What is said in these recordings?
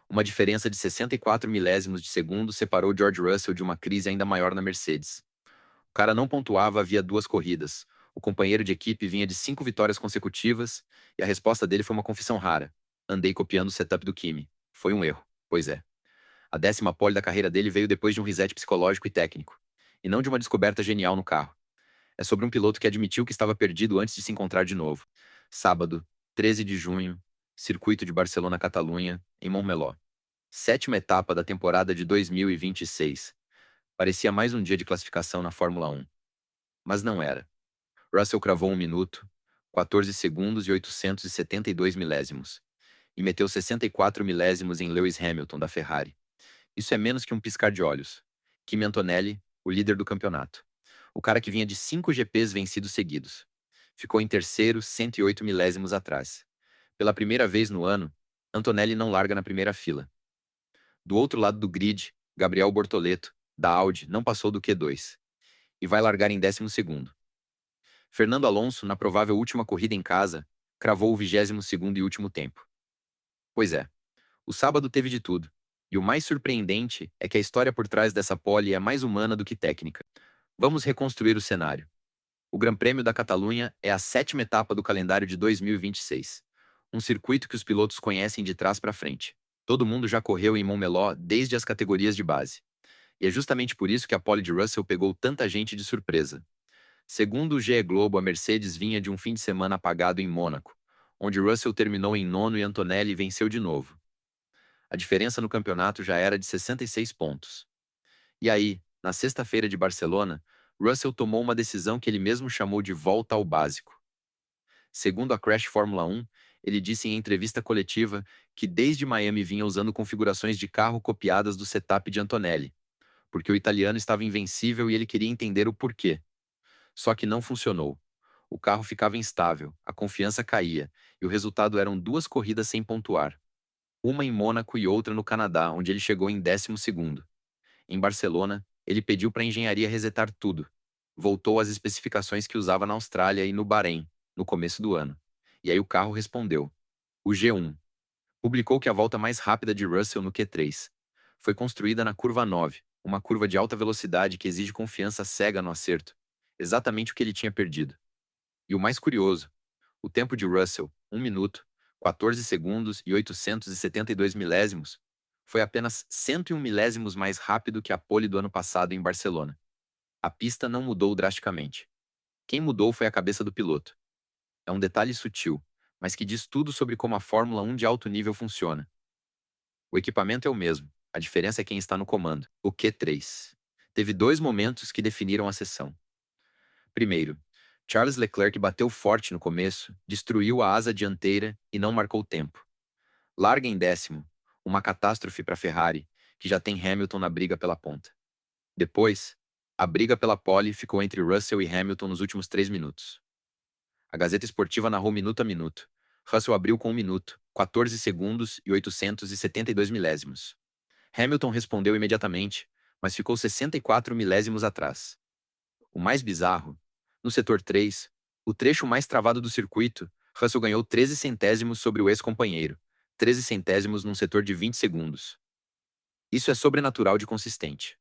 Uma diferença de 64 milésimos de segundo separou George Russell de uma crise ainda maior na Mercedes. O cara não pontuava havia 2 corridas. O companheiro de equipe vinha de 5 vitórias consecutivas, e a resposta dele foi uma confissão rara. Andei copiando o setup do Kimi. Foi um erro. Pois é. A 10ª pole da carreira dele veio depois de um reset psicológico e técnico, e não de uma descoberta genial no carro. É sobre um piloto que admitiu que estava perdido antes de se encontrar de novo. Sábado, 13 de junho, circuito de Barcelona-Catalunha, em Montmeló. 7ª etapa da temporada de 2026. Parecia mais um dia de classificação na Fórmula 1. Mas não era. Russell cravou 1 minuto, 14 segundos e 872 milésimos. E meteu 64 milésimos em Lewis Hamilton, da Ferrari. Isso é menos que um piscar de olhos. Kimi Antonelli, o líder do campeonato. O cara que vinha de 5 GPs vencidos seguidos. Ficou em terceiro, 108 milésimos atrás. Pela primeira vez no ano, Antonelli não larga na primeira fila. Do outro lado do grid, Gabriel Bortoleto, da Audi, não passou do Q2. E vai largar em 12º. Fernando Alonso, na provável última corrida em casa, cravou o 22º e último tempo. Pois é, o sábado teve de tudo. E o mais surpreendente é que a história por trás dessa pole é mais humana do que técnica. Vamos reconstruir o cenário. O Gran Prêmio da Catalunha é a 7ª etapa do calendário de 2026. Um circuito que os pilotos conhecem de trás para frente. Todo mundo já correu em Montmeló desde as categorias de base. E é justamente por isso que a pole de Russell pegou tanta gente de surpresa. Segundo o GE Globo, a Mercedes vinha de um fim de semana apagado em Mônaco, onde Russell terminou em nono e Antonelli venceu de novo. A diferença no campeonato já era de 66 pontos. E aí, na sexta-feira de Barcelona, Russell tomou uma decisão que ele mesmo chamou de volta ao básico. Segundo a Crash Fórmula 1, ele disse em entrevista coletiva que desde Miami vinha usando configurações de carro copiadas do setup de Antonelli, porque o italiano estava invencível e ele queria entender o porquê. Só que não funcionou. O carro ficava instável, a confiança caía, e o resultado eram 2 corridas sem pontuar. Uma em Mônaco e outra no Canadá, onde ele chegou em 12º. Em Barcelona, ele pediu para a engenharia resetar tudo. Voltou às especificações que usava na Austrália e no Bahrein, no começo do ano. E aí o carro respondeu. O G1 publicou que a volta mais rápida de Russell no Q3 foi construída na curva 9, uma curva de alta velocidade que exige confiança cega no acerto, exatamente o que ele tinha perdido. E o mais curioso, o tempo de Russell, 1 minuto, 14 segundos e 872 milésimos, foi apenas 101 milésimos mais rápido que a pole do ano passado em Barcelona. A pista não mudou drasticamente. Quem mudou foi a cabeça do piloto. É um detalhe sutil, mas que diz tudo sobre como a Fórmula 1 de alto nível funciona. O equipamento é o mesmo, a diferença é quem está no comando. O Q3 teve 2 momentos que definiram a sessão. Primeiro, Charles Leclerc bateu forte no começo, destruiu a asa dianteira e não marcou tempo. Larga em 10º, uma catástrofe para a Ferrari, que já tem Hamilton na briga pela ponta. Depois, a briga pela pole ficou entre Russell e Hamilton nos últimos 3 minutos. A Gazeta Esportiva narrou minuto a minuto. Russell abriu com 1 minuto, 14 segundos e 872 milésimos. Hamilton respondeu imediatamente, mas ficou 64 milésimos atrás. O mais bizarro, no setor 3, o trecho mais travado do circuito, Russell ganhou 13 centésimos sobre o ex-companheiro, 13 centésimos num setor de 20 segundos. Isso é sobrenatural de consistente.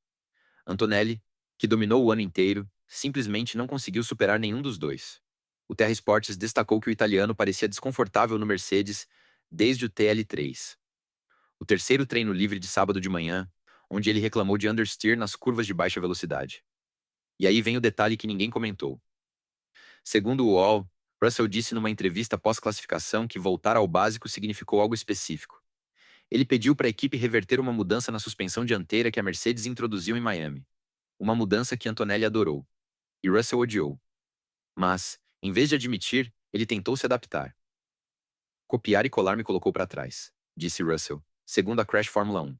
Antonelli, que dominou o ano inteiro, simplesmente não conseguiu superar nenhum dos dois. O Terra Esportes destacou que o italiano parecia desconfortável no Mercedes desde o TL3. O terceiro treino livre de sábado de manhã, onde ele reclamou de understeer nas curvas de baixa velocidade. E aí vem o detalhe que ninguém comentou. Segundo o UOL, Russell disse numa entrevista pós-classificação que voltar ao básico significou algo específico. Ele pediu para a equipe reverter uma mudança na suspensão dianteira que a Mercedes introduziu em Miami. Uma mudança que Antonelli adorou. E Russell odiou. Mas, em vez de admitir, ele tentou se adaptar. Copiar e colar me colocou para trás, disse Russell, segundo a Crash Fórmula 1.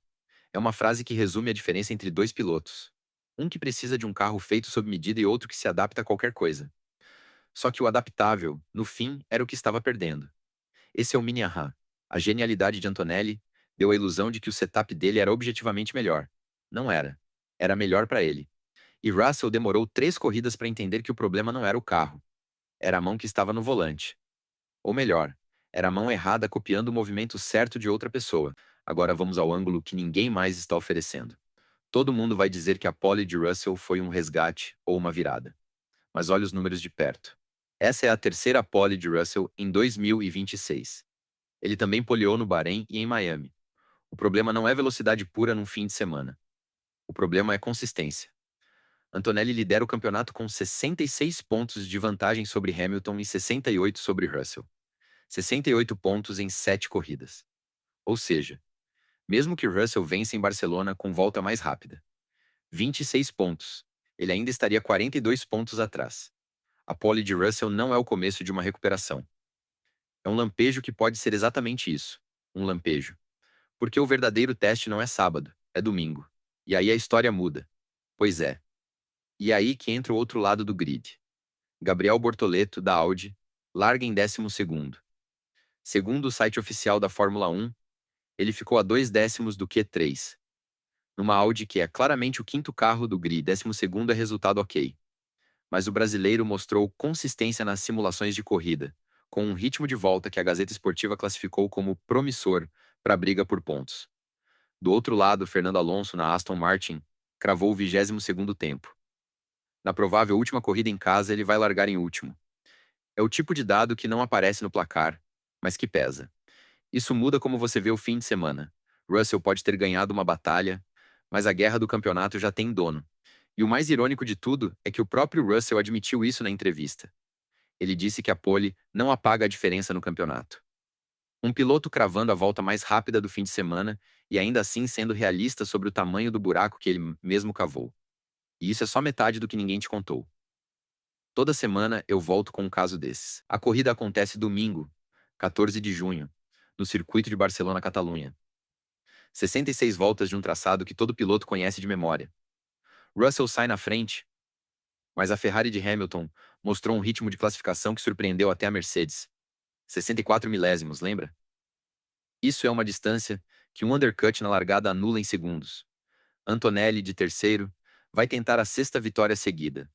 É uma frase que resume a diferença entre dois pilotos. Um que precisa de um carro feito sob medida e outro que se adapta a qualquer coisa. Só que o adaptável, no fim, era o que estava perdendo. Esse é o mini ahá. A genialidade de Antonelli deu a ilusão de que o setup dele era objetivamente melhor. Não era. Era melhor para ele. E Russell demorou 3 corridas para entender que o problema não era o carro. Era a mão que estava no volante. Ou melhor, era a mão errada copiando o movimento certo de outra pessoa. Agora vamos ao ângulo que ninguém mais está oferecendo. Todo mundo vai dizer que a pole de Russell foi um resgate ou uma virada. Mas olha os números de perto. Essa é a terceira pole de Russell em 2026. Ele também poleou no Bahrein e em Miami. O problema não é velocidade pura num fim de semana. O problema é consistência. Antonelli lidera o campeonato com 66 pontos de vantagem sobre Hamilton e 68 sobre Russell. 68 pontos em 7 corridas. Ou seja, mesmo que Russell vença em Barcelona com volta mais rápida, 26 pontos, ele ainda estaria 42 pontos atrás. A pole de Russell não é o começo de uma recuperação. É um lampejo que pode ser exatamente isso, um lampejo. Porque o verdadeiro teste não é sábado, é domingo. E aí a história muda. Pois é. E aí que entra o outro lado do grid. Gabriel Bortoleto, da Audi, larga em 12º. Segundo o site oficial da Fórmula 1, ele ficou a 2 décimos do Q3. Numa Audi que é claramente o quinto carro do grid, 12º é resultado ok. Mas o brasileiro mostrou consistência nas simulações de corrida, com um ritmo de volta que a Gazeta Esportiva classificou como promissor para a briga por pontos. Do outro lado, Fernando Alonso, na Aston Martin, cravou o 22º tempo. Na provável última corrida em casa, ele vai largar em último. É o tipo de dado que não aparece no placar, mas que pesa. Isso muda como você vê o fim de semana. Russell pode ter ganhado uma batalha, mas a guerra do campeonato já tem dono. E o mais irônico de tudo é que o próprio Russell admitiu isso na entrevista. Ele disse que a pole não apaga a diferença no campeonato. Um piloto cravando a volta mais rápida do fim de semana e ainda assim sendo realista sobre o tamanho do buraco que ele mesmo cavou. E isso é só metade do que ninguém te contou. Toda semana eu volto com um caso desses. A corrida acontece domingo, 14 de junho, no circuito de Barcelona-Catalunha. 66 voltas de um traçado que todo piloto conhece de memória. Russell sai na frente, mas a Ferrari de Hamilton mostrou um ritmo de classificação que surpreendeu até a Mercedes. 64 milésimos, lembra? Isso é uma distância que um undercut na largada anula em segundos. Antonelli, de terceiro, vai tentar a sexta vitória seguida.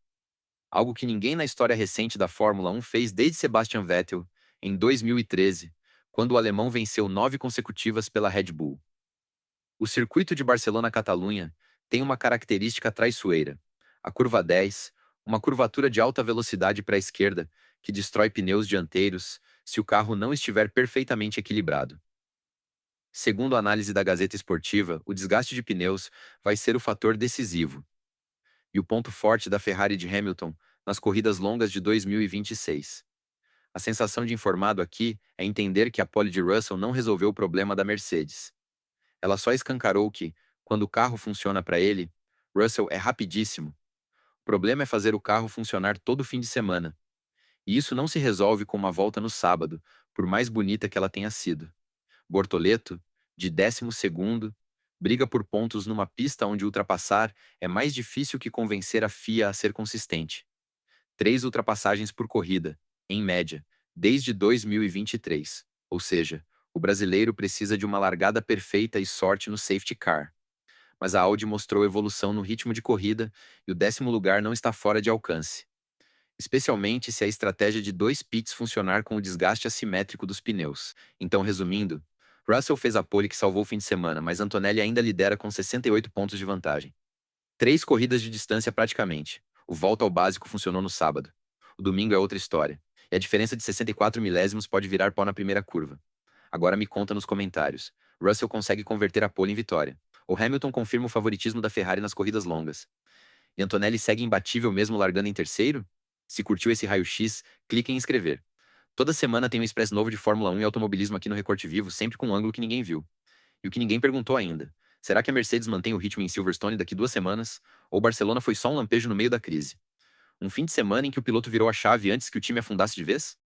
Algo que ninguém na história recente da Fórmula 1 fez desde Sebastian Vettel, em 2013, quando o alemão venceu 9 consecutivas pela Red Bull. O circuito de Barcelona-Catalunha tem uma característica traiçoeira. A curva 10, uma curvatura de alta velocidade para a esquerda, que destrói pneus dianteiros se o carro não estiver perfeitamente equilibrado. Segundo a análise da Gazeta Esportiva, o desgaste de pneus vai ser o fator decisivo. E o ponto forte da Ferrari de Hamilton nas corridas longas de 2026. A sensação de informado aqui é entender que a pole de Russell não resolveu o problema da Mercedes. Ela só escancarou que, quando o carro funciona para ele, Russell é rapidíssimo. O problema é fazer o carro funcionar todo fim de semana. E isso não se resolve com uma volta no sábado, por mais bonita que ela tenha sido. Bortoleto, de 12º, briga por pontos numa pista onde ultrapassar é mais difícil que convencer a FIA a ser consistente. 3 ultrapassagens por corrida, em média, desde 2023. Ou seja, o brasileiro precisa de uma largada perfeita e sorte no safety car. Mas a Audi mostrou evolução no ritmo de corrida e o 10º lugar não está fora de alcance. Especialmente se a estratégia de 2 pits funcionar com o desgaste assimétrico dos pneus. Então, resumindo, Russell fez a pole que salvou o fim de semana, mas Antonelli ainda lidera com 68 pontos de vantagem. 3 corridas de distância praticamente. O volta ao básico funcionou no sábado. O domingo é outra história. E a diferença de 64 milésimos pode virar pó na primeira curva. Agora me conta nos comentários. Russell consegue converter a pole em vitória. O Hamilton confirma o favoritismo da Ferrari nas corridas longas. E Antonelli segue imbatível mesmo largando em terceiro? Se curtiu esse raio-x, clique em inscrever. Toda semana tem um expresso novo de Fórmula 1 e automobilismo aqui no Recorte Vivo, sempre com um ângulo que ninguém viu. E o que ninguém perguntou ainda. Será que a Mercedes mantém o ritmo em Silverstone daqui 2 semanas? Ou Barcelona foi só um lampejo no meio da crise? Um fim de semana em que o piloto virou a chave antes que o time afundasse de vez?